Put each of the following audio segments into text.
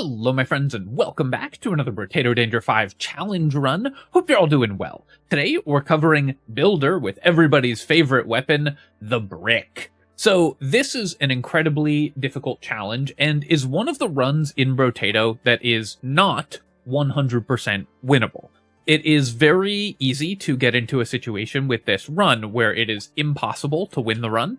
Hello my friends and welcome back to another Brotato Danger 5 challenge run. Hope you're all doing well. Today we're covering Builder with everybody's favorite weapon, the brick. So this is an incredibly difficult challenge and is one of the runs in Brotato that is not 100% winnable. It is very easy to get into a situation with this run where it is impossible to win the run.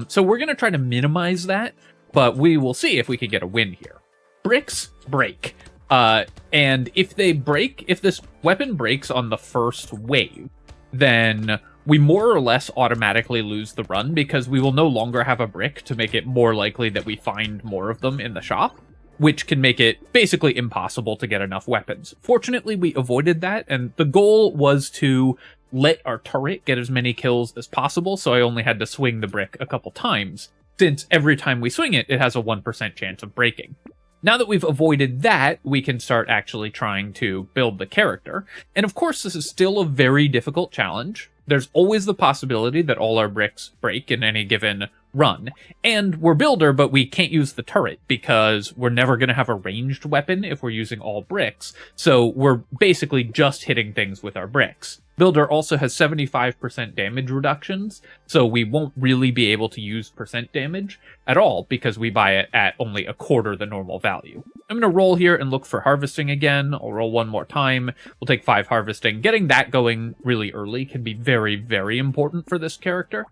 So we're going to try to minimize that, but we will see if we can get a win here. Bricks break, and if this weapon breaks on the first wave, then we more or less automatically lose the run because we will no longer have a brick to make it more likely that we find more of them in the shop, which can make it basically impossible to get enough weapons. Fortunately, we avoided that, and the goal was to let our turret get as many kills as possible, so I only had to swing the brick a couple times, since every time we swing it, it has a 1% chance of breaking. Now that we've avoided that, we can start actually trying to build the character. And of course, this is still a very difficult challenge. There's always the possibility that all our bricks break in any given run. And we're Builder, but we can't use the turret because we're never going to have a ranged weapon if we're using all bricks. So we're basically just hitting things with our bricks. Builder also has 75% damage reductions, so we won't really be able to use percent damage at all because we buy it at only a quarter the normal value. I'm going to roll here and look for harvesting again. I'll roll one more time. We'll take 5 harvesting. Getting that going really early can be very, very important for this character.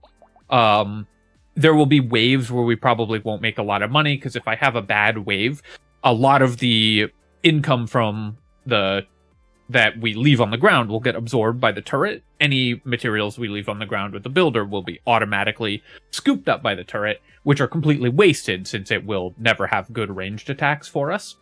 There will be waves where we probably won't make a lot of money because if I have a bad wave, a lot of the income from that we leave on the ground will get absorbed by the turret. Any materials we leave on the ground with the Builder will be automatically scooped up by the turret, which are completely wasted since it will never have good ranged attacks for us.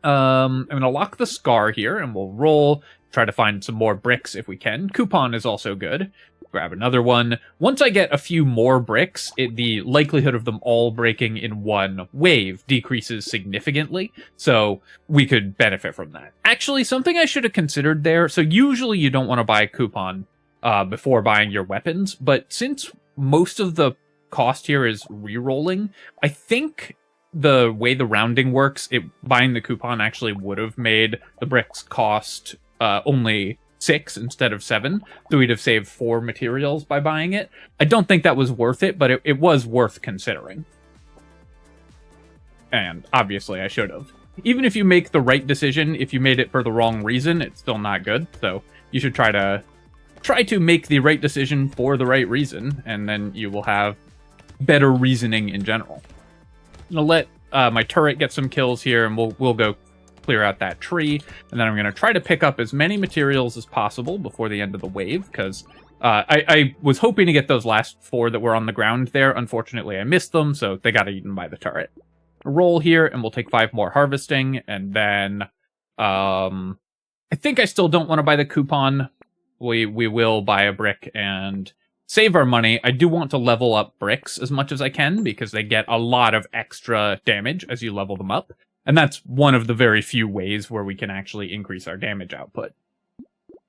I'm going to lock the Scar here and we'll roll, try to find some more bricks if we can. Coupon is also good. Grab another one. Once I get a few more bricks, the likelihood of them all breaking in one wave decreases significantly, so we could benefit from that. Actually, something I should have considered there, so usually you don't want to buy a coupon before buying your weapons, but since most of the cost here is re-rolling, I think the way the rounding works, buying the coupon actually would have made the bricks cost only 6 instead of 7, so we'd have saved 4 materials by buying it. I don't think that was worth it, but it was worth considering. And obviously I should have. Even if you make the right decision, if you made it for the wrong reason, it's still not good, so you should try to make the right decision for the right reason, and then you will have better reasoning in general. I'm gonna let my turret get some kills here, and we'll go clear out that tree, and then I'm going to try to pick up as many materials as possible before the end of the wave, because I was hoping to get those last 4 that were on the ground there. Unfortunately, I missed them, so they got eaten by the turret. Roll here, and we'll take 5 more harvesting, and then I think I still don't want to buy the coupon. We will buy a brick and save our money. I do want to level up bricks as much as I can, because they get a lot of extra damage as you level them up. And that's one of the very few ways where we can actually increase our damage output.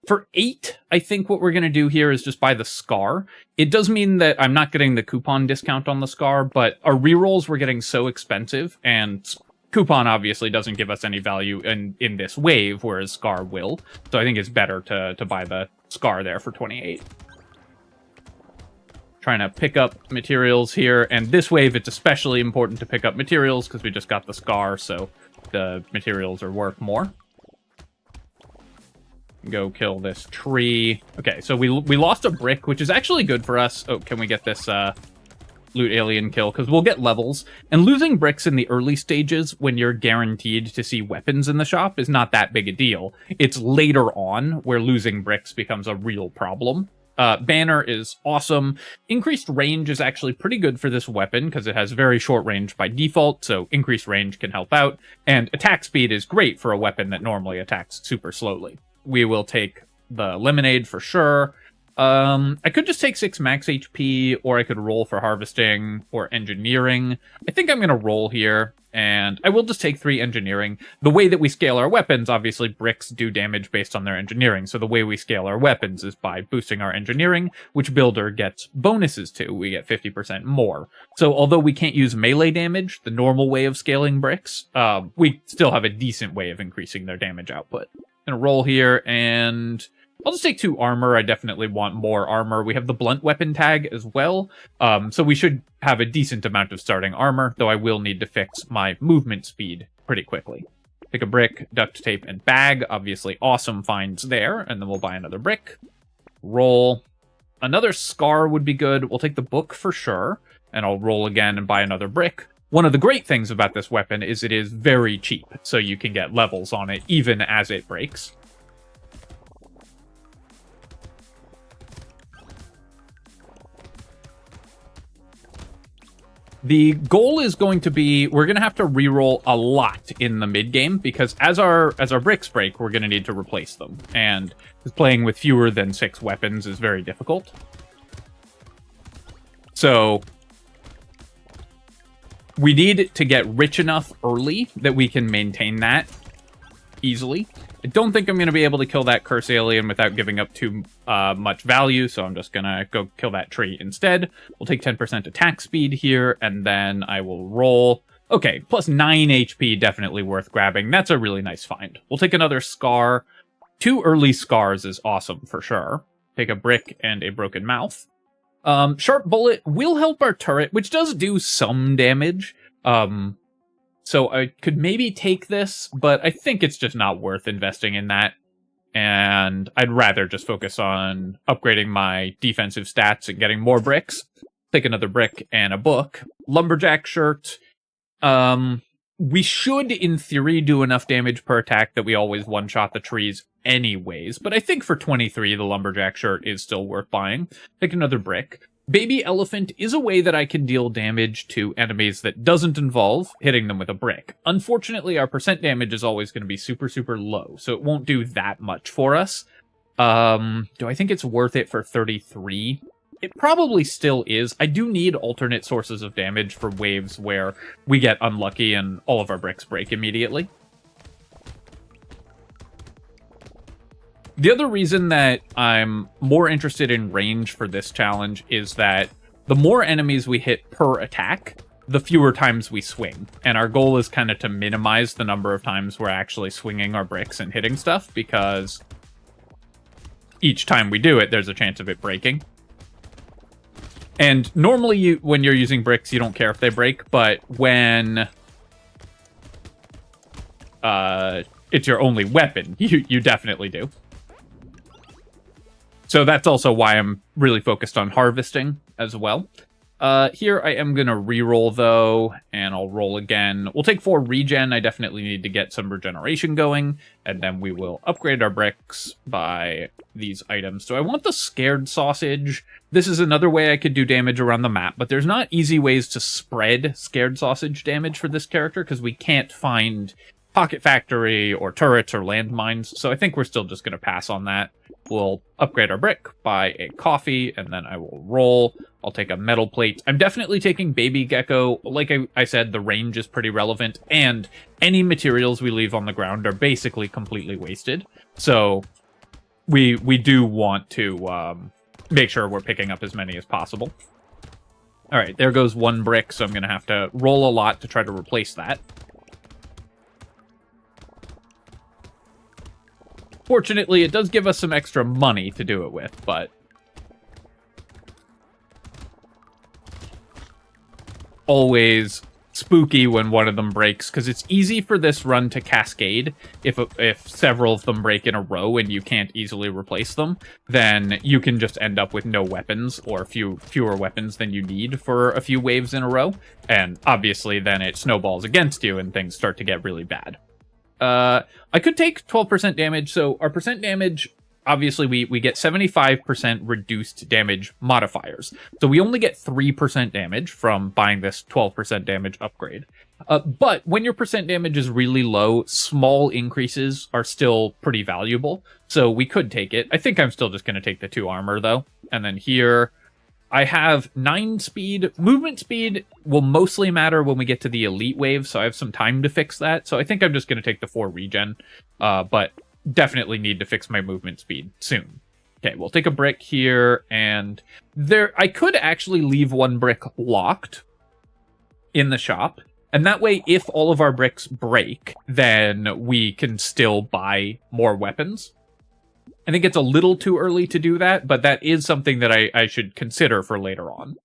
For 8, I think what we're going to do here is just buy the Scar. It does mean that I'm not getting the coupon discount on the Scar, but our rerolls were getting so expensive, and coupon obviously doesn't give us any value in this wave, whereas Scar will. So I think it's better to buy the Scar there for 28. Trying to pick up materials here, and this wave it's especially important to pick up materials because we just got the Scar, so the materials are worth more. Go kill this tree. Okay, so we lost a brick, which is actually good for us. Oh, can we get this loot alien kill? Because we'll get levels, and losing bricks in the early stages when you're guaranteed to see weapons in the shop is not that big a deal. It's later on where losing bricks becomes a real problem. Banner is awesome. Increased range is actually pretty good for this weapon because it has very short range by default, so increased range can help out. And attack speed is great for a weapon that normally attacks super slowly. We will take the lemonade for sure. I could just take 6 max HP, or I could roll for harvesting or engineering. I think I'm going to roll here, and I will just take 3 engineering. The way that we scale our weapons, obviously bricks do damage based on their engineering, so the way we scale our weapons is by boosting our engineering, which Builder gets bonuses to. We get 50% more. So although we can't use melee damage, the normal way of scaling bricks, we still have a decent way of increasing their damage output. I'm going to roll here, and I'll just take 2 armor. I definitely want more armor. We have the blunt weapon tag as well, so we should have a decent amount of starting armor, though I will need to fix my movement speed pretty quickly. Pick a brick, duct tape, and bag. Obviously, awesome finds there, and then we'll buy another brick. Roll. Another scar would be good. We'll take the book for sure, and I'll roll again and buy another brick. One of the great things about this weapon is it is very cheap, so you can get levels on it even as it breaks. The goal is going to be, we're going to have to reroll a lot in the mid-game, because as our bricks break, we're going to need to replace them. And playing with fewer than 6 weapons is very difficult. So we need to get rich enough early that we can maintain that easily. I don't think I'm going to be able to kill that curse alien without giving up too much value, so I'm just going to go kill that tree instead. We'll take 10% attack speed here, and then I will roll. Okay, plus 9 HP, definitely worth grabbing. That's a really nice find. We'll take another scar. 2 early scars is awesome for sure. Take a brick and a broken mouth. Sharp bullet will help our turret, which does do some damage. So I could maybe take this, but I think it's just not worth investing in that. And I'd rather just focus on upgrading my defensive stats and getting more bricks. Take another brick and a book. Lumberjack shirt. We should, in theory, do enough damage per attack that we always one-shot the trees anyways. But I think for 23, the lumberjack shirt is still worth buying. Take another brick. Baby Elephant is a way that I can deal damage to enemies that doesn't involve hitting them with a brick. Unfortunately, our percent damage is always going to be super, super low, so it won't do that much for us. Do I think it's worth it for 33? It probably still is. I do need alternate sources of damage for waves where we get unlucky and all of our bricks break immediately. The other reason that I'm more interested in range for this challenge is that the more enemies we hit per attack, the fewer times we swing. And our goal is kind of to minimize the number of times we're actually swinging our bricks and hitting stuff, because each time we do it, there's a chance of it breaking. And normally, when you're using bricks, you don't care if they break, but when it's your only weapon, you definitely do. So that's also why I'm really focused on harvesting as well. Here I am going to reroll, though, and I'll roll again. We'll take 4 regen. I definitely need to get some regeneration going, and then we will upgrade our bricks by these items. So I want the Scared Sausage. This is another way I could do damage around the map, but there's not easy ways to spread Scared Sausage damage for this character, because we can't find Pocket Factory or turrets or landmines, so I think we're still just going to pass on that. We'll upgrade our brick by a coffee, and then I will roll. I'll take a metal plate. I'm definitely taking Baby Gecko. Like I said, the range is pretty relevant, and any materials we leave on the ground are basically completely wasted. So we do want to make sure we're picking up as many as possible. All right, there goes 1 brick, so I'm going to have to roll a lot to try to replace that. Fortunately, it does give us some extra money to do it with, but always spooky when one of them breaks, because it's easy for this run to cascade. If several of them break in a row and you can't easily replace them, then you can just end up with no weapons, or fewer weapons than you need for a few waves in a row, and obviously then it snowballs against you and things start to get really bad. I could take 12% damage, so our percent damage, obviously we get 75% reduced damage modifiers. So we only get 3% damage from buying this 12% damage upgrade. But when your percent damage is really low, small increases are still pretty valuable. So we could take it. I think I'm still just going to take the 2 armor, though. And then here, I have 9 speed. Movement speed will mostly matter when we get to the elite wave, so I have some time to fix that. So I think I'm just going to take the 4 regen, but definitely need to fix my movement speed soon. Okay, we'll take a brick here, and I could actually leave 1 brick locked in the shop. And that way, if all of our bricks break, then we can still buy more weapons. I think it's a little too early to do that, but that is something that I should consider for later on.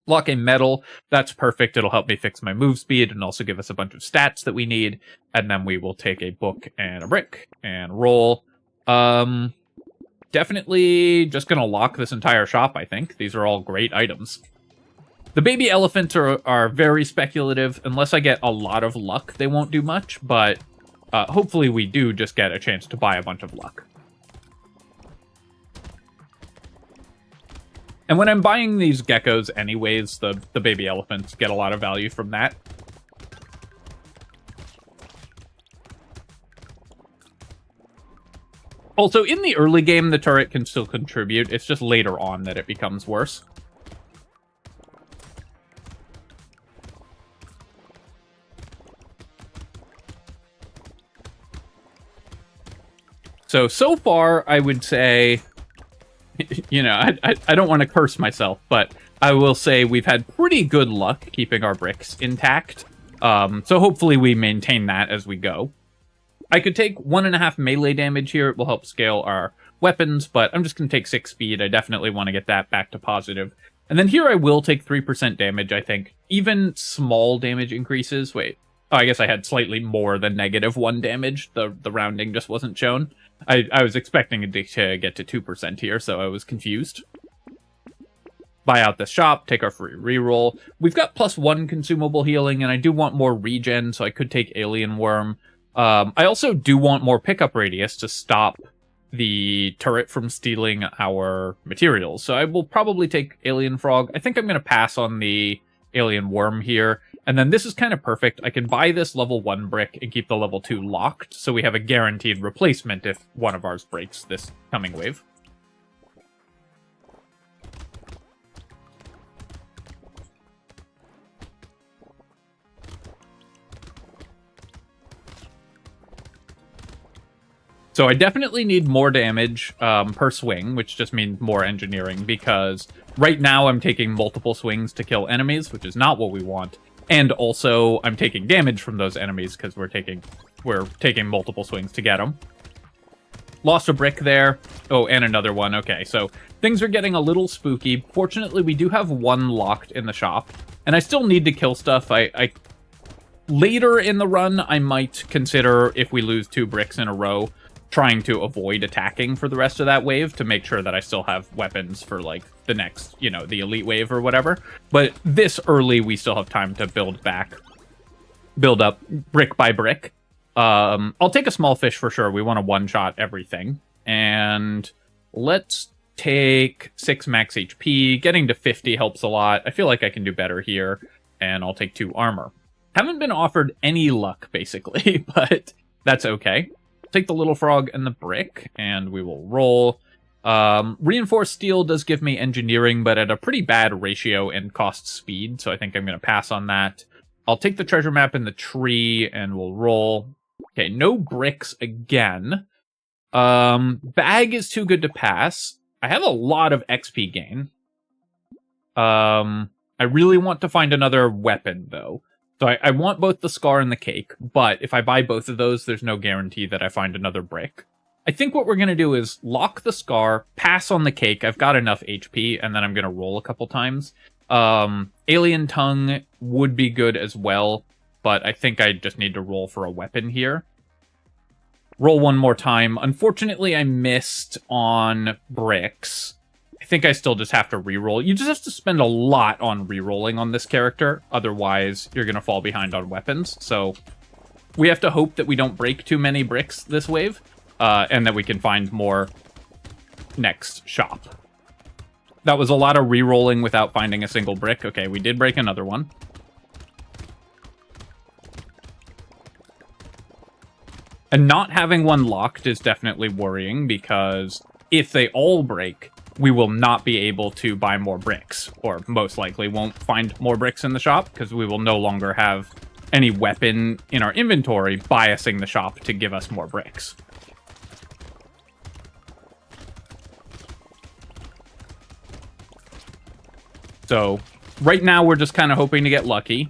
Lock a metal, that's perfect. It'll help me fix my move speed and also give us a bunch of stats that we need. And then we will take a book and a brick and roll. Definitely just going to lock this entire shop, I think. These are all great items. The baby elephants are very speculative. Unless I get a lot of luck, they won't do much, but hopefully we do just get a chance to buy a bunch of luck. And when I'm buying these geckos anyways, the baby elephants get a lot of value from that. Also, in the early game, the turret can still contribute. It's just later on that it becomes worse. So far, I would say, you know, I don't want to curse myself, but I will say we've had pretty good luck keeping our bricks intact. So hopefully we maintain that as we go. I could take 1.5 melee damage here. It will help scale our weapons, but I'm just going to take 6 speed. I definitely want to get that back to positive. And then here I will take 3% damage, I think. Even small damage increases. Wait. Oh, I guess I had slightly more than -1 damage. The rounding just wasn't shown. I was expecting it to get to 2% here, so I was confused. Buy out the shop, take our free reroll. We've got +1 consumable healing, and I do want more regen, so I could take Alien Worm. I also do want more pickup radius to stop the turret from stealing our materials. So I will probably take Alien Frog. I think I'm going to pass on the Alien Worm here. And then this is kind of perfect. I can buy this level 1 brick and keep the level 2 locked, so we have a guaranteed replacement if one of ours breaks this coming wave. So I definitely need more damage per swing, which just means more engineering, because right now I'm taking multiple swings to kill enemies, which is not what we want. And also, I'm taking damage from those enemies because we're taking multiple swings to get them. Lost a brick there. Oh, and another one. Okay, so things are getting a little spooky. Fortunately, we do have 1 locked in the shop, and I still need to kill stuff. Later in the run, I might consider, if we lose 2 bricks in a row, trying to avoid attacking for the rest of that wave to make sure that I still have weapons for, like, the next, you know, the elite wave or whatever. But this early, we still have time to build up brick by brick. I'll take a small fish for sure. We want to one-shot everything. And let's take 6 max HP. Getting to 50 helps a lot. I feel like I can do better here. And I'll take 2 armor. Haven't been offered any luck, basically, but that's okay. Take the little frog and the brick, and we will roll. Reinforced steel does give me engineering, but at a pretty bad ratio and cost speed, so I think I'm going to pass on that. I'll take the treasure map in the tree, and we'll roll. Okay, no bricks again. Bag is too good to pass. I have a lot of XP gain. I really want to find another weapon, though. So I want both the scar and the cake, but if I buy both of those, there's no guarantee that I find another brick. I think what we're going to do is lock the scar, pass on the cake. I've got enough HP, and then I'm going to roll a couple times. Alien tongue would be good as well, but I think I just need to roll for a weapon here. Roll one more time. Unfortunately, I missed on bricks. I think I still just have to reroll. You just have to spend a lot on rerolling on this character. Otherwise, you're going to fall behind on weapons. So we have to hope that we don't break too many bricks this wave, and that we can find more next shop. That was a lot of rerolling without finding a single brick. Okay, we did break another one. And not having one locked is definitely worrying, because if they all break, we will not be able to buy more bricks, or most likely won't find more bricks in the shop, because we will no longer have any weapon in our inventory biasing the shop to give us more bricks. So, right now we're just kind of hoping to get lucky.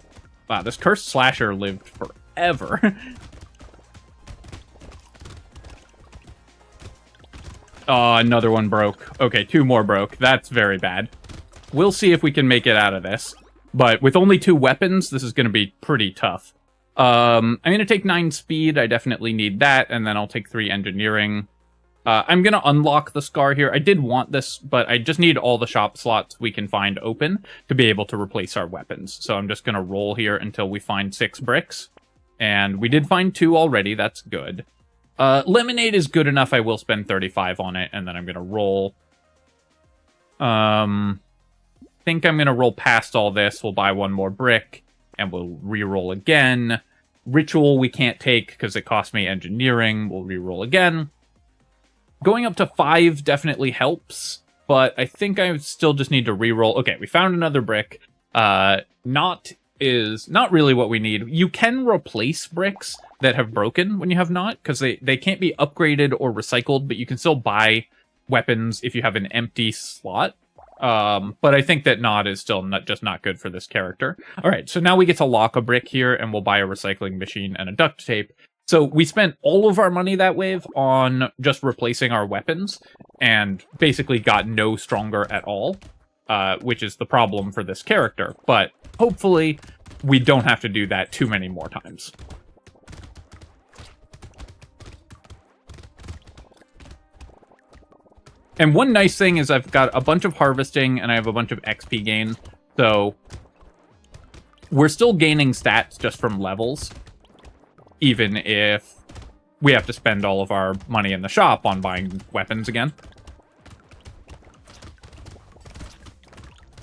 Wow, this cursed slasher lived forever. Oh, another one broke. Okay, 2 more broke. That's very bad. We'll see if we can make it out of this. But with only 2 weapons, this is going to be pretty tough. I'm going to take 9 speed. I definitely need that. And then I'll take 3 engineering. I'm going to unlock the scar here. I did want this, but I just need all the shop slots we can find open to be able to replace our weapons. So I'm just going to roll here until we find 6 bricks. And we did find 2 already. That's good. Lemonade is good enough. I will spend 35 on it, and then I'm going to roll. Think I'm going to roll past all this. We'll buy 1 more brick, and we'll re-roll again. Ritual we can't take because it cost me engineering. We'll re-roll again. Going up to 5 definitely helps, but I think I still just need to re-roll. Okay, we found another brick. Not really what we need. You can replace bricks that have broken when you have not, because they can't be upgraded or recycled, but you can still buy weapons if you have an empty slot. But I think that not is still just not good for this character. All right, so now we get to lock a brick here, and we'll buy a recycling machine and a duct tape. So we spent all of our money that wave on just replacing our weapons, and basically got no stronger at all, which is the problem for this character. But hopefully we don't have to do that too many more times. And one nice thing is I've got a bunch of harvesting and I have a bunch of XP gain. So we're still gaining stats just from levels, even if we have to spend all of our money in the shop on buying weapons again.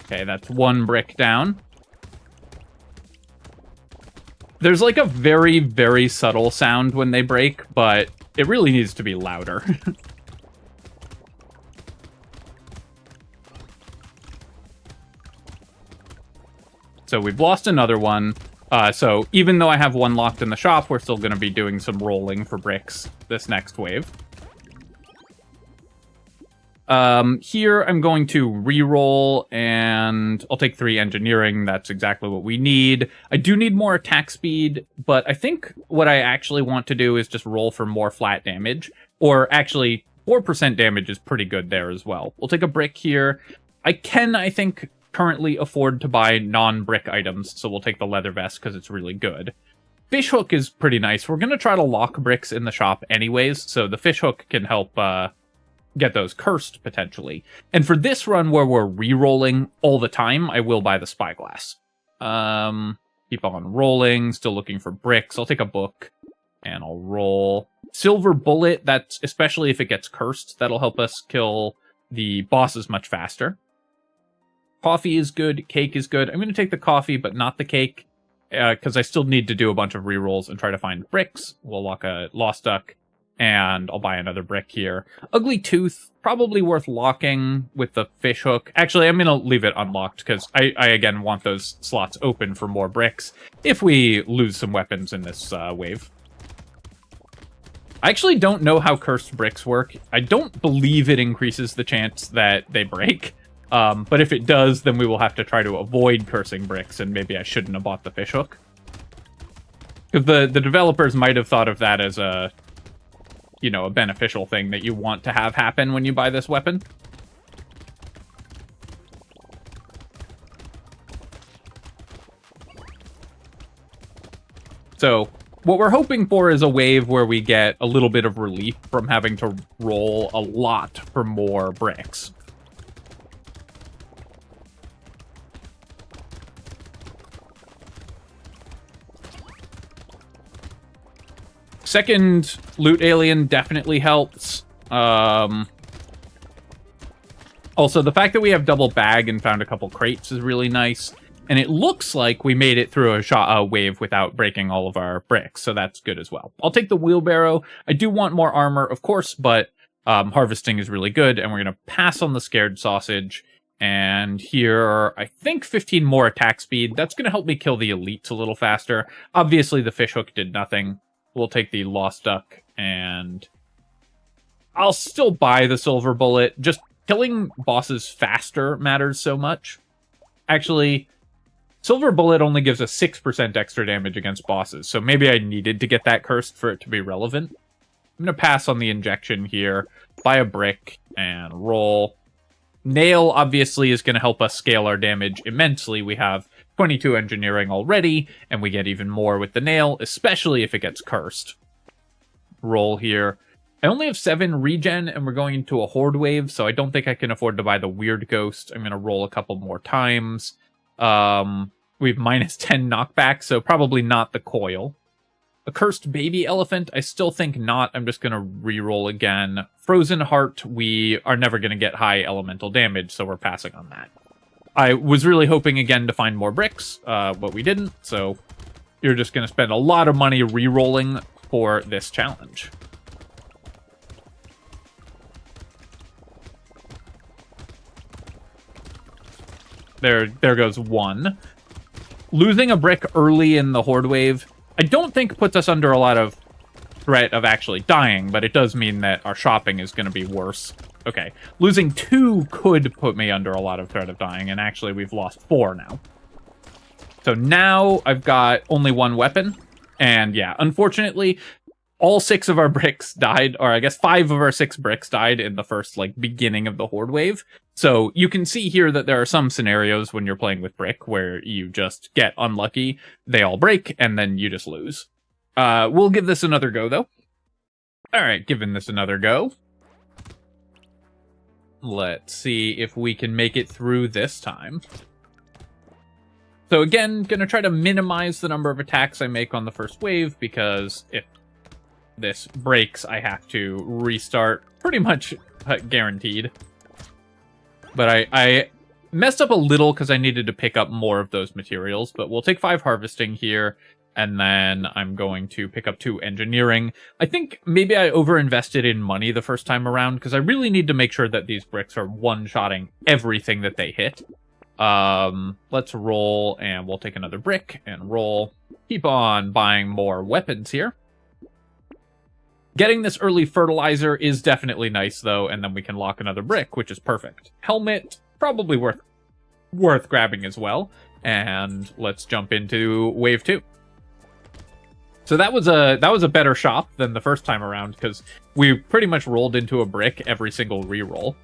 Okay, that's 1 brick down. There's like a very, very subtle sound when they break, but it really needs to be louder. So we've lost another one. So even though I have 1 locked in the shop, we're still going to be doing some rolling for bricks this next wave. Here I'm going to re-roll, and I'll take 3 engineering. That's exactly what we need. I do need more attack speed, but I think what I actually want to do is just roll for more flat damage. Or actually, 4% damage is pretty good there as well. We'll take a brick here. I think, currently afford to buy non-brick items, so we'll take the leather vest because it's really good. Fishhook is pretty nice. We're going to try to lock bricks in the shop anyways, so the fishhook can help get those cursed, potentially. And for this run where we're re-rolling all the time, I will buy the spyglass. Keep on rolling, still looking for bricks. I'll take a book, and I'll roll. Silver bullet, that's especially if it gets cursed, that'll help us kill the bosses much faster. Coffee is good, cake is good. I'm going to take the coffee, but not the cake, because I still need to do a bunch of rerolls and try to find bricks. We'll lock a lost duck, and I'll buy another brick here. Ugly tooth, probably worth locking with the fish hook. Actually, I'm going to leave it unlocked, because I again want those slots open for more bricks if we lose some weapons in this wave. I actually don't know how cursed bricks work. I don't believe it increases the chance that they break. But if it does, then we will have to try to avoid cursing bricks, and maybe I shouldn't have bought the fishhook. Because the developers might have thought of that as a beneficial thing that you want to have happen when you buy this weapon. So, what we're hoping for is a wave where we get a little bit of relief from having to roll a lot for more bricks. Second loot alien definitely helps. Also, the fact that we have double bag and found a couple crates is really nice. And it looks like we made it through a wave without breaking all of our bricks, so that's good as well. I'll take the wheelbarrow. I do want more armor, of course, but harvesting is really good, and we're going to pass on the scared sausage. And here, I think 15 more attack speed. That's going to help me kill the elites a little faster. Obviously, the fishhook did nothing. We'll take the lost duck, and I'll still buy the silver bullet. Just killing bosses faster matters so much. Actually, silver bullet only gives us 6% extra damage against bosses, so maybe I needed to get that cursed for it to be relevant. I'm going to pass on the injection here, buy a brick, and roll. Nail, obviously, is going to help us scale our damage immensely. We have 22 engineering already, and we get even more with the nail, especially if it gets cursed. Roll here. I only have 7 regen, and we're going into a horde wave, so I don't think I can afford to buy the weird ghost. I'm going to roll a couple more times. We have minus 10 knockback, so probably not the coil. A cursed baby elephant, I still think not. I'm just going to re-roll again. Frozen heart, we are never going to get high elemental damage, so we're passing on that. I was really hoping again to find more bricks, but we didn't, so you're just going to spend a lot of money re-rolling for this challenge. There goes one. Losing a brick early in the horde wave, I don't think puts us under a lot of threat of actually dying, but it does mean that our shopping is going to be worse. Okay, losing 2 could put me under a lot of threat of dying, and actually we've lost 4 now. So now I've got only 1 weapon, and yeah, unfortunately, all 6 of our bricks died, or I guess 5 of our 6 bricks died in the first, beginning of the horde wave. So you can see here that there are some scenarios when you're playing with brick where you just get unlucky, they all break, and then you just lose. We'll give this another go, though. Alright, giving this another go. Let's see if we can make it through this time. So again, gonna try to minimize the number of attacks I make on the first wave, because if this breaks, I have to restart pretty much guaranteed. But I messed up a little because I needed to pick up more of those materials, but we'll take 5 harvesting here, and then I'm going to pick up 2 engineering. I think maybe I overinvested in money the first time around, because I really need to make sure that these bricks are one-shotting everything that they hit. Let's roll, and we'll take another brick and roll. Keep on buying more weapons here. Getting this early fertilizer is definitely nice, though, and then we can lock another brick, which is perfect. Helmet, probably worth grabbing as well. And let's jump into wave 2. So that was a better shop than the first time around, because we pretty much rolled into a brick every single reroll.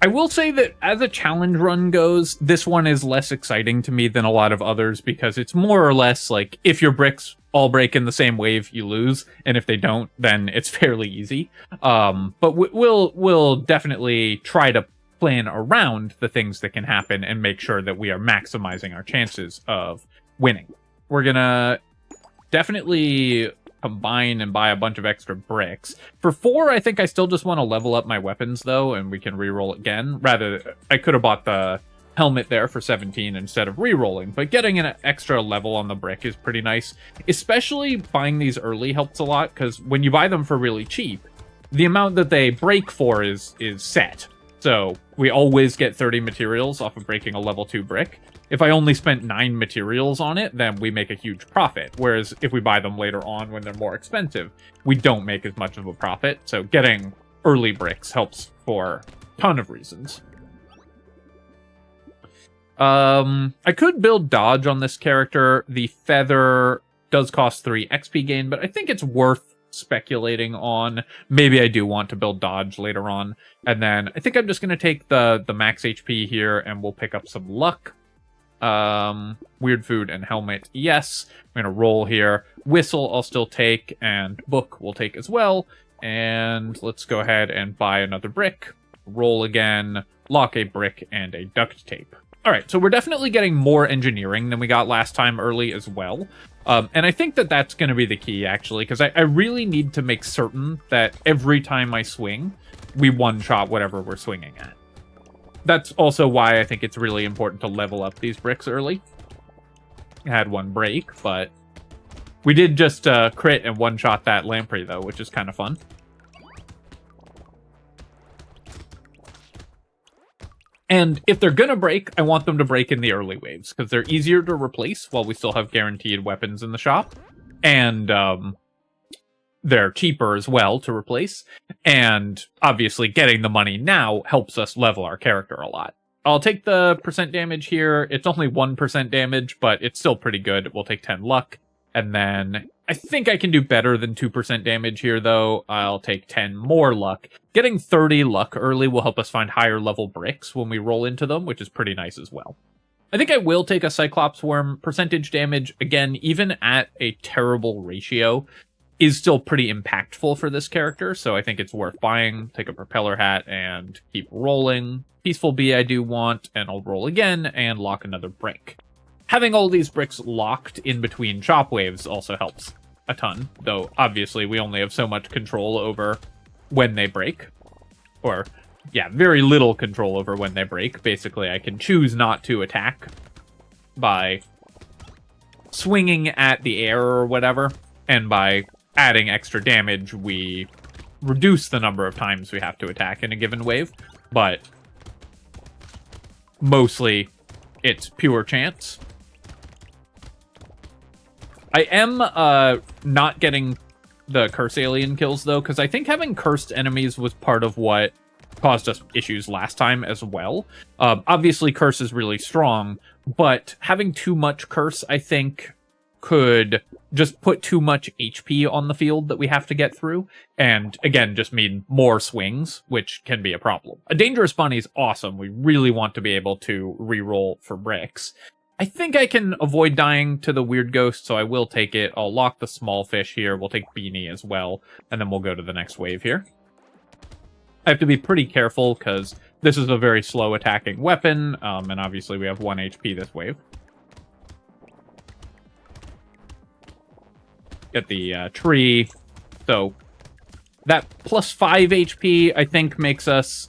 I will say that as a challenge run goes, this one is less exciting to me than a lot of others, because it's more or less like if your bricks all break in the same wave, you lose, and if they don't, then it's fairly easy. But we'll definitely try to plan around the things that can happen and make sure that we are maximizing our chances of winning. We're gonna definitely combine and buy a bunch of extra bricks. For 4, I think I still just want to level up my weapons, though, and we can reroll again. Rather, I could have bought the helmet there for 17 instead of rerolling, but getting an extra level on the brick is pretty nice. Especially buying these early helps a lot, because when you buy them for really cheap, the amount that they break for is set. So we always get 30 materials off of breaking a level 2 brick. If I only spent 9 materials on it, then we make a huge profit. Whereas if we buy them later on when they're more expensive, we don't make as much of a profit. So getting early bricks helps for a ton of reasons. I could build dodge on this character. The feather does cost 3 XP gain, but I think it's worth speculating on. Maybe I do want to build dodge later on. And then I think I'm just going to take the max HP here, and we'll pick up some luck. Weird food and helmet, yes. I'm gonna roll here. Whistle I'll still take, and book we'll take as well. And let's go ahead and buy another brick. Roll again, lock a brick, and a duct tape. All right, so we're definitely getting more engineering than we got last time early as well. And I think that that's going to be the key, actually, because I really need to make certain that every time I swing, we one-shot whatever we're swinging at. That's also why I think it's really important to level up these bricks early. I had one break, but we did just crit and one-shot that lamprey, though, which is kind of fun. And if they're gonna break, I want them to break in the early waves, because they're easier to replace while we still have guaranteed weapons in the shop. And they're cheaper as well to replace. And obviously getting the money now helps us level our character a lot. I'll take the percent damage here. It's only 1% damage, but it's still pretty good. We'll take 10 luck. And then I think I can do better than 2% damage here, though. I'll take 10 more luck. Getting 30 luck early will help us find higher level bricks when we roll into them, which is pretty nice as well. I think I will take a Cyclops Worm. Percentage damage, again, even at a terrible ratio, is still pretty impactful for this character, so I think it's worth buying. Take a Propeller Hat and keep rolling. Peaceful Bee I do want, and I'll roll again and lock another brick. Having all these bricks locked in between chop waves also helps a ton, though obviously we only have so much control over when they break. Or, yeah, very little control over when they break. Basically, I can choose not to attack by swinging at the air or whatever, and by adding extra damage, we reduce the number of times we have to attack in a given wave, but mostly it's pure chance. I am not getting the curse alien kills, though, because I think having cursed enemies was part of what caused us issues last time as well. Obviously, curse is really strong, but having too much curse, I think, could just put too much HP on the field that we have to get through, and again, just mean more swings, which can be a problem. A Dangerous Bunny is awesome. We really want to be able to reroll for bricks. I think I can avoid dying to the weird ghost, so I will take it. I'll lock the small fish here. We'll take Beanie as well, and then we'll go to the next wave here. I have to be pretty careful, because this is a very slow attacking weapon, and obviously we have 1 HP this wave. Get the tree. So that plus 5 HP, I think, makes us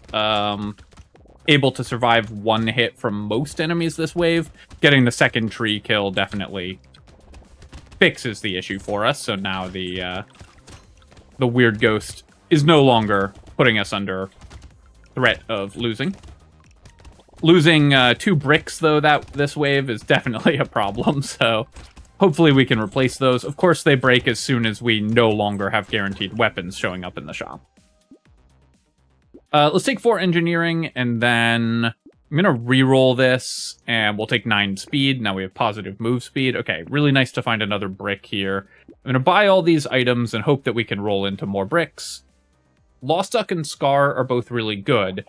able to survive 1 hit from most enemies this wave. Getting the second tree kill definitely fixes the issue for us. So now the weird ghost is no longer putting us under threat of losing. Losing 2 bricks, though, this wave is definitely a problem, so hopefully we can replace those. Of course, they break as soon as we no longer have guaranteed weapons showing up in the shop. Let's take 4 engineering, and then I'm going to reroll this, and we'll take 9 speed. Now we have positive move speed. Okay, really nice to find another brick here. I'm going to buy all these items and hope that we can roll into more bricks. Lost Duck and Scar are both really good.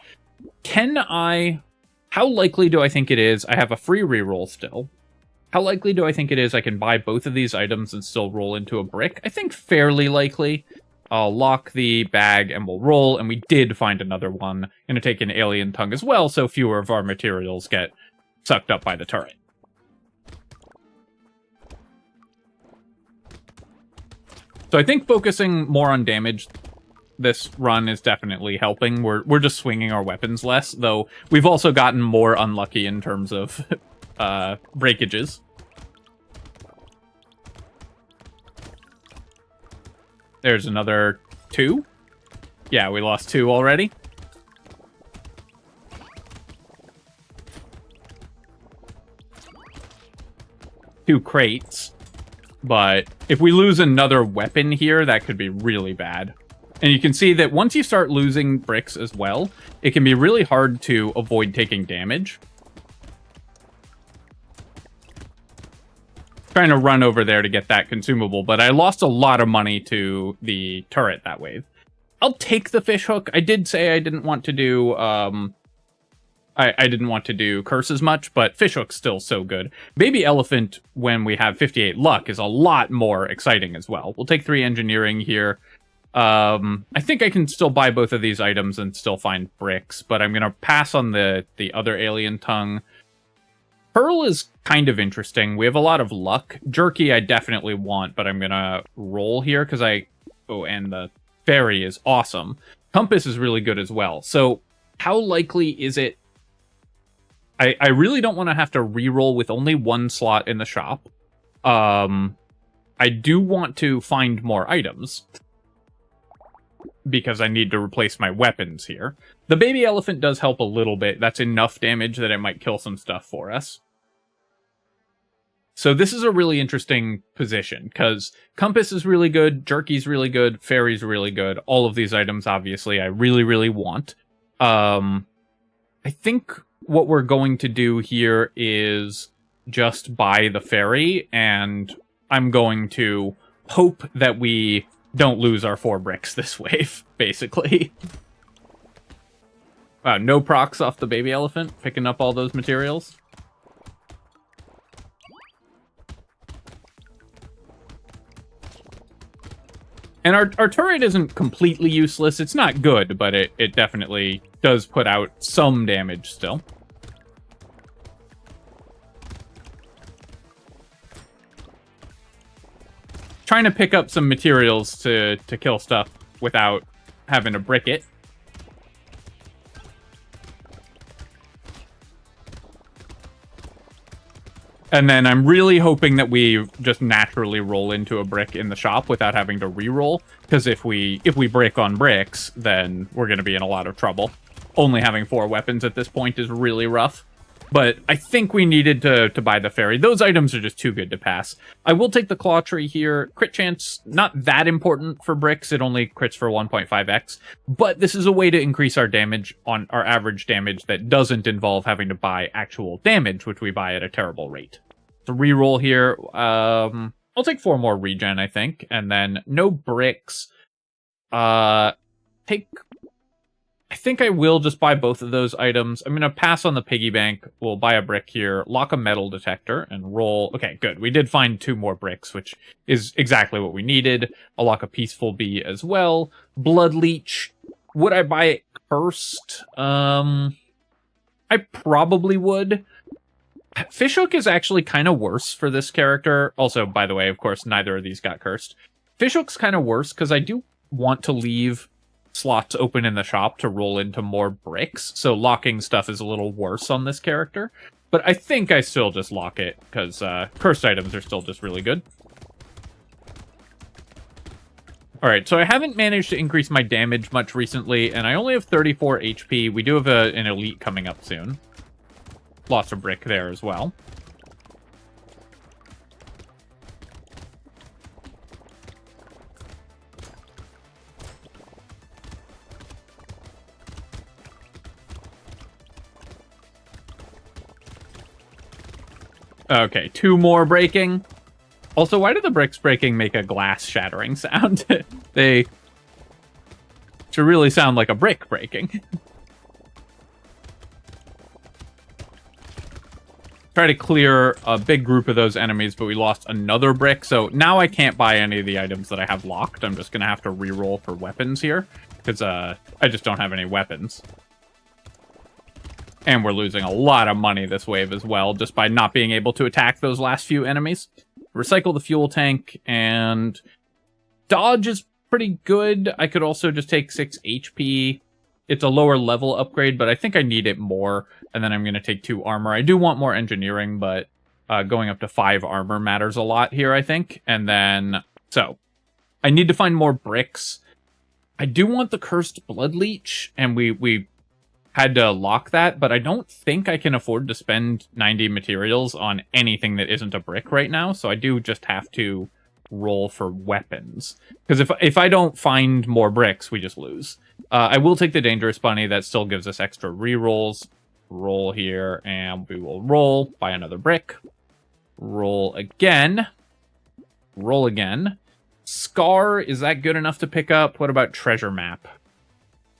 How likely do I think it is? I have a free reroll still. How likely do I think it is I can buy both of these items and still roll into a brick? I think fairly likely. I'll lock the bag and we'll roll, and we did find another one. Gonna take an alien tongue as well, so fewer of our materials get sucked up by the turret. So I think focusing more on damage this run is definitely helping. We're just swinging our weapons less, though we've also gotten more unlucky in terms of breakages. There's another 2. Yeah, we lost 2 already. Two crates. But if we lose another weapon here, that could be really bad. And you can see that once you start losing bricks as well, it can be really hard to avoid taking damage. Trying to run over there to get that consumable, but I lost a lot of money to the turret that wave. I'll take the fish hook. I did say I didn't want to do I didn't want to do curse as much, but fish hook's still so good. Baby elephant, when we have 58 luck, is a lot more exciting as well. We'll take 3 engineering here. I think I can still buy both of these items and still find bricks, but I'm gonna pass on the other alien tongue. Pearl is kind of interesting. We have a lot of luck. Jerky I definitely want, but I'm gonna roll here because oh, and the fairy is awesome. Compass is really good as well. So how likely is it? I really don't want to have to re-roll with only one slot in the shop. I do want to find more items because I need to replace my weapons here. The baby elephant does help a little bit. That's enough damage that it might kill some stuff for us. So this is a really interesting position, because Compass is really good, Jerky's really good, Fairy's really good. All of these items, obviously, I really, really want. I think what we're going to do here is just buy the Fairy, and I'm going to hope that we don't lose our 4 bricks this wave, basically. Wow, no procs off the baby elephant, picking up all those materials. And our turret isn't completely useless. It's not good, but it definitely does put out some damage still. Trying to pick up some materials to kill stuff without having to brick it. And then I'm really hoping that we just naturally roll into a brick in the shop without having to re-roll. Because if we brick on bricks, then we're going to be in a lot of trouble. Only having 4 weapons at this point is really rough. But I think we needed to buy the fairy. Those items are just too good to pass. I will take the claw tree here. Crit chance, not that important for bricks. It only crits for 1.5x. But this is a way to increase our damage on our average damage that doesn't involve having to buy actual damage, which we buy at a terrible rate. So reroll here. I'll take 4 more regen, I think. And then no bricks. I think I will just buy both of those items. I'm going to pass on the piggy bank. We'll buy a brick here, lock a metal detector, and roll. Okay, good. We did find 2 more bricks, which is exactly what we needed. I'll lock a peaceful bee as well. Blood leech. Would I buy it cursed? I probably would. Fishhook is actually kind of worse for this character. Also, by the way, of course, neither of these got cursed. Fishhook's kind of worse because I do want to leave slots open in the shop to roll into more bricks, so locking stuff is a little worse on this character. But I think I still just lock it, because cursed items are still just really good. Alright, so I haven't managed to increase my damage much recently, and I only have 34 HP. We do have an elite coming up soon. Lost a brick there as well. Okay, 2 more breaking. Also, why do the bricks breaking make a glass shattering sound? They should really sound like a brick breaking. Try to clear a big group of those enemies, but we lost another brick. So now I can't buy any of the items that I have locked. I'm just going to have to re-roll for weapons here, because I just don't have any weapons. And we're losing a lot of money this wave as well, just by not being able to attack those last few enemies. Recycle the fuel tank, and dodge is pretty good. I could also just take 6 HP. It's a lower level upgrade, but I think I need it more. And then I'm going to take 2 armor. I do want more engineering, but going up to 5 armor matters a lot here, I think. And then, so, I need to find more bricks. I do want the cursed blood leech, and we had to lock that, but I don't think I can afford to spend 90 materials on anything that isn't a brick right now, so I do just have to roll for weapons. Because if I don't find more bricks, we just lose. I will take the dangerous bunny. That still gives us extra rerolls. Roll here, and we will roll, buy another brick. Roll again. Roll again. Scar, is that good enough to pick up? What about treasure map?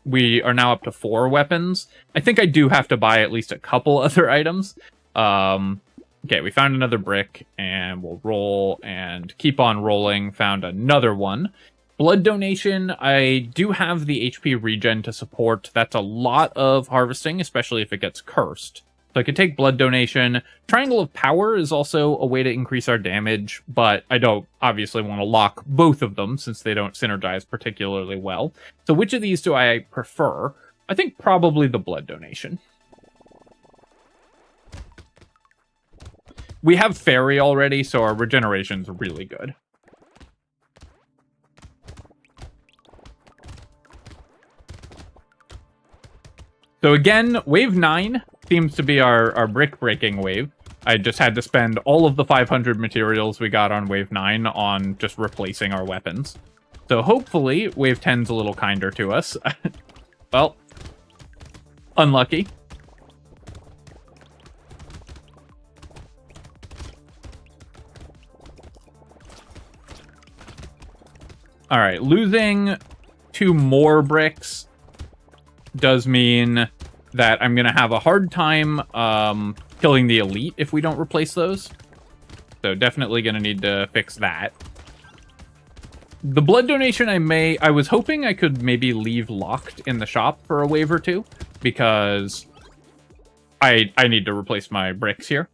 We are now up to 4 weapons. I think I do have to buy at least a couple other items. Okay, we found another brick, and we'll roll and keep on rolling. Found another one. Blood donation, I do have the HP regen to support. That's a lot of harvesting, especially if it gets cursed. So I could take blood donation. Triangle of Power is also a way to increase our damage, but I don't obviously want to lock both of them since they don't synergize particularly well. So which of these do I prefer? I think probably the blood donation. We have Fairy already, so our regeneration's really good. So again, wave 9 seems to be our brick breaking wave. I just had to spend all of the 500 materials we got on wave 9 on just replacing our weapons. So hopefully wave 10's a little kinder to us. Well, unlucky. All right, losing 2 more bricks does mean that I'm going to have a hard time killing the elite if we don't replace those. So definitely going to need to fix that. The blood donation I was hoping I could maybe leave locked in the shop for a wave or two, because I need to replace my bricks here.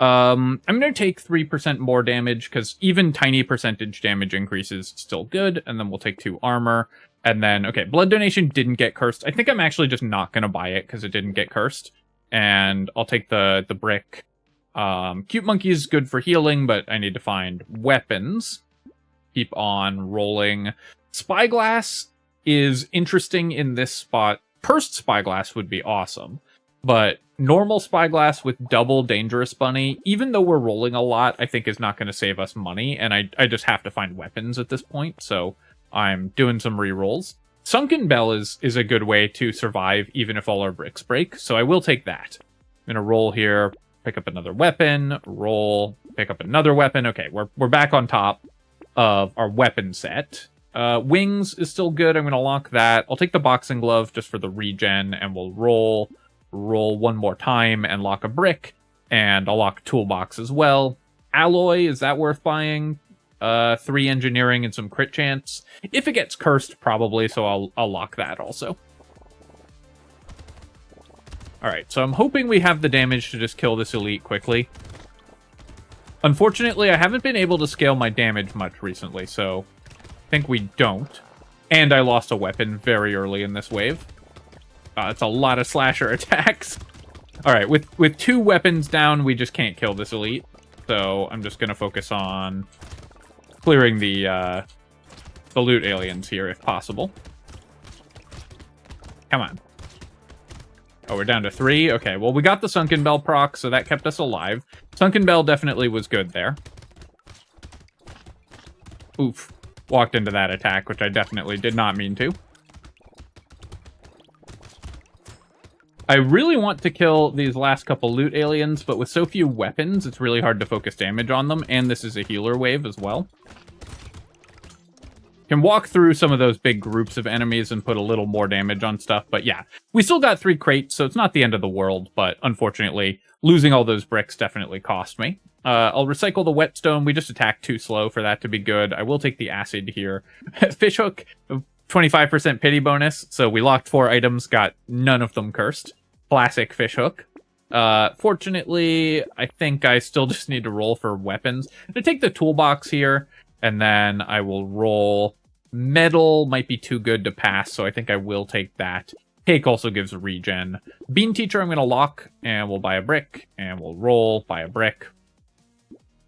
I'm going to take 3% more damage, because even tiny percentage damage increase is still good, and then we'll take 2 armor. And then, okay, blood donation didn't get cursed. I think I'm actually just not going to buy it because it didn't get cursed. And I'll take the brick. Cute Monkey is good for healing, but I need to find weapons. Keep on rolling. Spyglass is interesting in this spot. Cursed Spyglass would be awesome. But normal Spyglass with double Dangerous Bunny, even though we're rolling a lot, I think is not going to save us money. And I just have to find weapons at this point, so I'm doing some rerolls. Sunken Bell is a good way to survive even if all our bricks break, so I will take that. I'm gonna roll here, pick up another weapon, roll, pick up another weapon. Okay, we're back on top of our weapon set. Wings is still good. I'm gonna lock that. I'll take the boxing glove just for the regen, and we'll roll one more time and lock a brick, and I'll lock toolbox as well. Alloy, is that worth buying? 3 engineering and some crit chance. If it gets cursed, probably, so I'll lock that also. Alright, so I'm hoping we have the damage to just kill this elite quickly. Unfortunately, I haven't been able to scale my damage much recently, so I think we don't. And I lost a weapon very early in this wave. It's a lot of slasher attacks. Alright, with 2 weapons down, we just can't kill this elite. So I'm just going to focus on clearing the loot aliens here, if possible. Come on. Oh, we're down to 3? Okay, well, we got the Sunken Bell proc, so that kept us alive. Sunken Bell definitely was good there. Oof. Walked into that attack, which I definitely did not mean to. I really want to kill these last couple loot aliens, but with so few weapons, it's really hard to focus damage on them, and this is a healer wave as well. Can walk through some of those big groups of enemies and put a little more damage on stuff, but yeah. We still got 3 crates, so it's not the end of the world, but unfortunately, losing all those bricks definitely cost me. I'll recycle the whetstone. We just attacked too slow for that to be good. I will take the acid here. Fishhook, 25% pity bonus, so we locked 4 items, got none of them cursed. Classic fishhook. Fortunately, I think I still just need to roll for weapons. I'm gonna take the toolbox here, and then I will roll. Metal might be too good to pass, so I think I will take that. Cake also gives a regen. Bean Teacher I'm gonna lock, and we'll buy a brick, and we'll roll, buy a brick.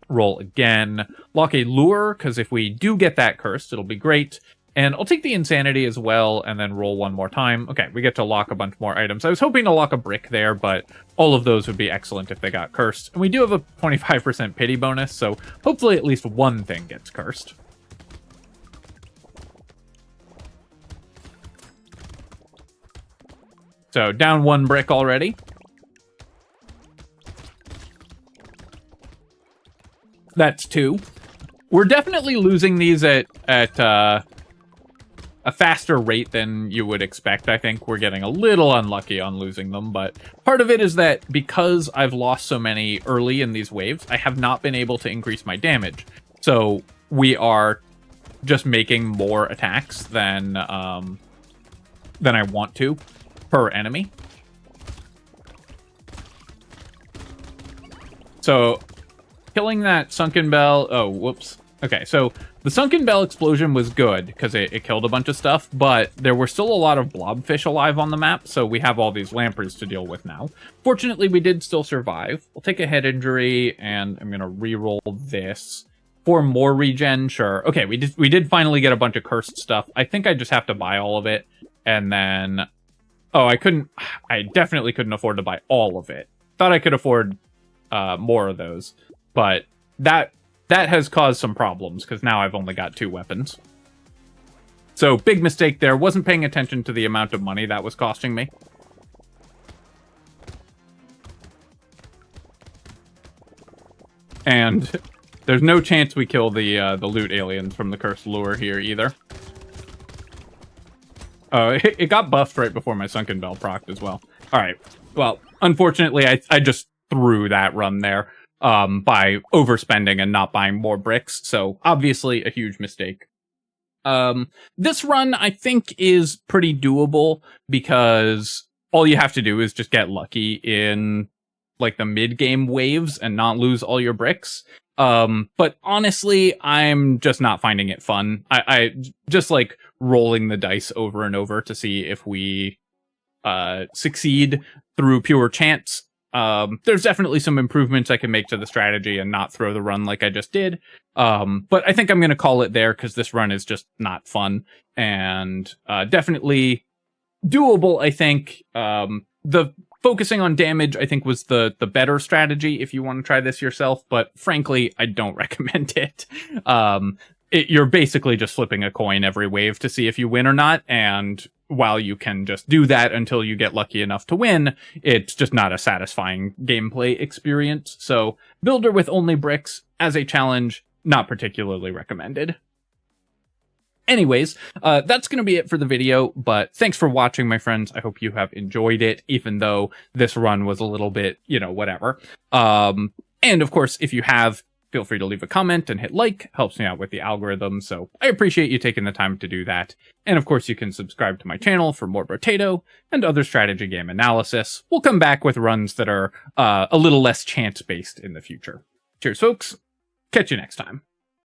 Roll again. Lock a lure, because if we do get that cursed, it'll be great. And I'll take the Insanity as well, and then roll one more time. Okay, we get to lock a bunch more items. I was hoping to lock a brick there, but all of those would be excellent if they got cursed. And we do have a 25% pity bonus, so hopefully at least one thing gets cursed. So, down 1 brick already. That's 2. We're definitely losing these at a faster rate than you would expect. I think we're getting a little unlucky on losing them, but part of it is that because I've lost so many early in these waves, I have not been able to increase my damage. So we are just making more attacks than I want to per enemy. So, killing that Sunken Bell... Oh, whoops. Okay, so the Sunken Bell explosion was good, because it killed a bunch of stuff, but there were still a lot of blobfish alive on the map, so we have all these lampreys to deal with now. Fortunately, we did still survive. We'll take a head injury, and I'm going to reroll this. For more regen, sure. Okay, we did finally get a bunch of cursed stuff. I think I just have to buy all of it, and then... Oh, I definitely couldn't afford to buy all of it. Thought I could afford more of those, but that has caused some problems, because now I've only got 2 weapons. So, big mistake there. Wasn't paying attention to the amount of money that was costing me. And there's no chance we kill the loot aliens from the cursed lure here, either. Oh, it got buffed right before my Sunken Bell procced as well. Alright, well, unfortunately, I just threw that run there. By overspending and not buying more bricks, so obviously a huge mistake. This run, I think, is pretty doable, because all you have to do is just get lucky in, like, the mid-game waves and not lose all your bricks. But honestly, I'm just not finding it fun. I just like rolling the dice over and over to see if we succeed through pure chance. There's definitely some improvements I can make to the strategy and not throw the run like I just did. But I think I'm going to call it there, because this run is just not fun, and definitely doable, I think. The focusing on damage, I think, was the better strategy if you want to try this yourself, but frankly, I don't recommend it. You're basically just flipping a coin every wave to see if you win or not, and while you can just do that until you get lucky enough to win, it's just not a satisfying gameplay experience. So, builder with only bricks as a challenge, not particularly recommended. Anyways, that's going to be it for the video, but thanks for watching, my friends. I hope you have enjoyed it, even though this run was a little bit, whatever. And of course, if you have, feel free to leave a comment and hit like. Helps me out with the algorithm, so I appreciate you taking the time to do that. And of course, you can subscribe to my channel for more Brotato and other strategy game analysis. We'll come back with runs that are a little less chance-based in the future. Cheers, folks. Catch you next time.